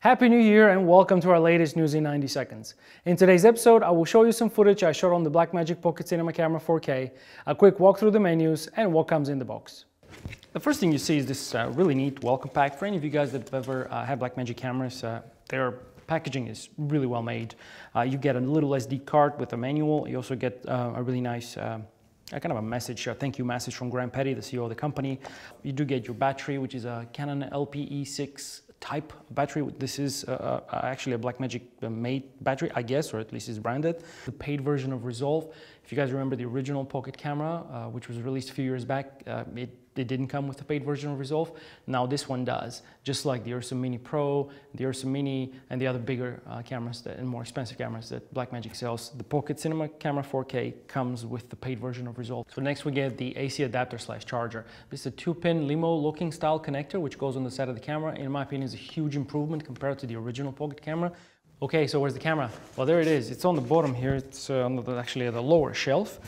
Happy New Year and welcome to our latest news in 90 seconds. In today's episode, I will show you some footage I shot on the Blackmagic Pocket Cinema Camera 4K, a quick walk through the menus and what comes in the box. The first thing you see is this really neat welcome pack. For any of you guys that have ever had Blackmagic cameras, their packaging is really well made. You get a little SD card with a manual. You also get a really nice kind of a message, a thank you message from Graham Petty, the CEO of the company. You do get your battery, which is a Canon LPE6 type battery. This is actually a Blackmagic made battery, I guess, or at least is branded. The paid version of Resolve. If you guys remember the original Pocket camera, which was released a few years back, it didn't come with the paid version of Resolve. Now this one does, just like the Ursa Mini Pro, the Ursa Mini, and the other bigger cameras and more expensive cameras that Blackmagic sells. The Pocket Cinema Camera 4K comes with the paid version of Resolve. So next we get the AC adapter / charger. This is a 2-pin limo looking style connector which goes on the side of the camera. In my opinion, is a huge improvement compared to the original Pocket camera. Okay, so where's the camera? Well, there it is. It's on the bottom here. It's actually at the lower shelf.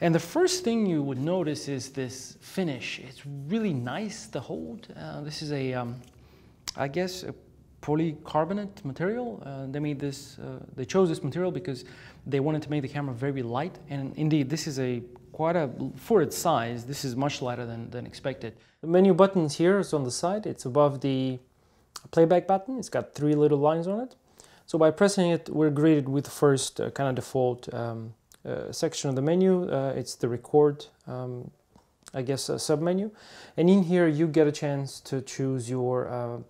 And the first thing you would notice is this finish. It's really nice to hold. This is a, I guess, a polycarbonate material. They made this. They chose this material because they wanted to make the camera very light. And indeed, this is for its size, this is much lighter than expected. The menu buttons here is on the side. It's above the playback button. It's got 3 little lines on it. So by pressing it, we're greeted with the first kind of default section of the menu. It's the record, I guess, sub-menu. And in here you get a chance to choose your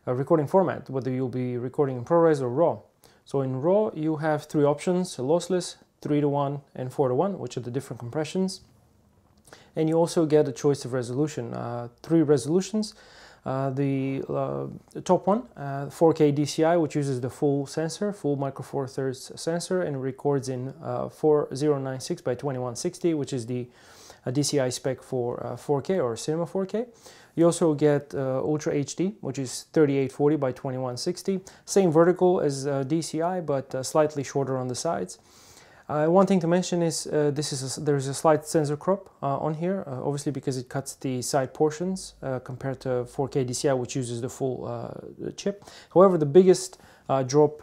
recording format, whether you'll be recording in ProRes or RAW. So in RAW you have 3 options: lossless, 3:1 and 4:1, which are the different compressions. And you also get a choice of resolution, 3 resolutions. The top one, 4K DCI, which uses the full sensor, full micro four thirds sensor, and records in 4096 by 2160, which is the DCI spec for 4K or Cinema 4K. You also get Ultra HD, which is 3840 by 2160. Same vertical as DCI, but slightly shorter on the sides. One thing to mention is there's a slight sensor crop on here, obviously because it cuts the side portions compared to 4K DCI, which uses the full chip. However, the biggest drop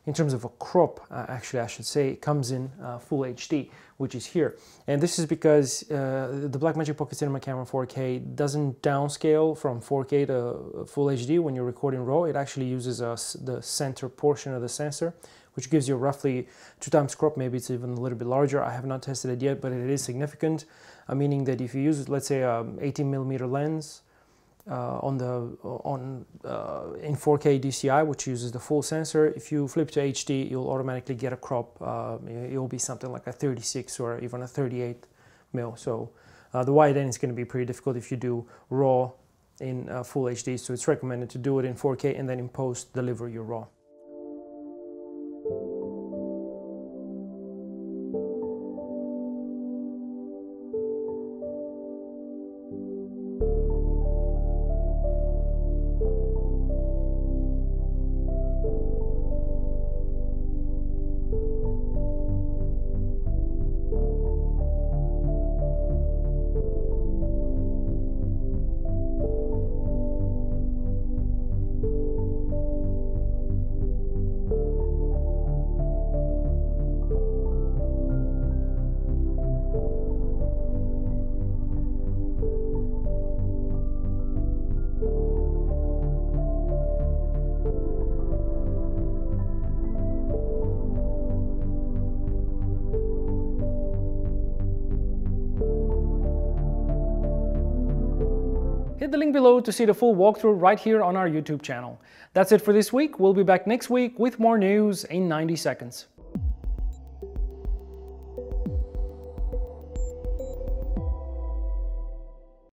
in terms of a crop, actually I should say, comes in Full HD, which is here. And this is because the Blackmagic Pocket Cinema Camera 4K doesn't downscale from 4K to Full HD when you're recording RAW. It actually uses the center portion of the sensor, which gives you roughly 2 times crop. Maybe it's even a little bit larger. I have not tested it yet, but it is significant, meaning that if you use, let's say, a 18mm lens in 4K DCI, which uses the full sensor, if you flip to HD, you'll automatically get a crop. It will be something like a 36 or even a 38mm. So the wide end is going to be pretty difficult if you do RAW in Full HD. So it's recommended to do it in 4K and then in post deliver your RAW. Hit the link below to see the full walkthrough right here on our YouTube channel. That's it for this week. We'll be back next week with more news in 90 seconds.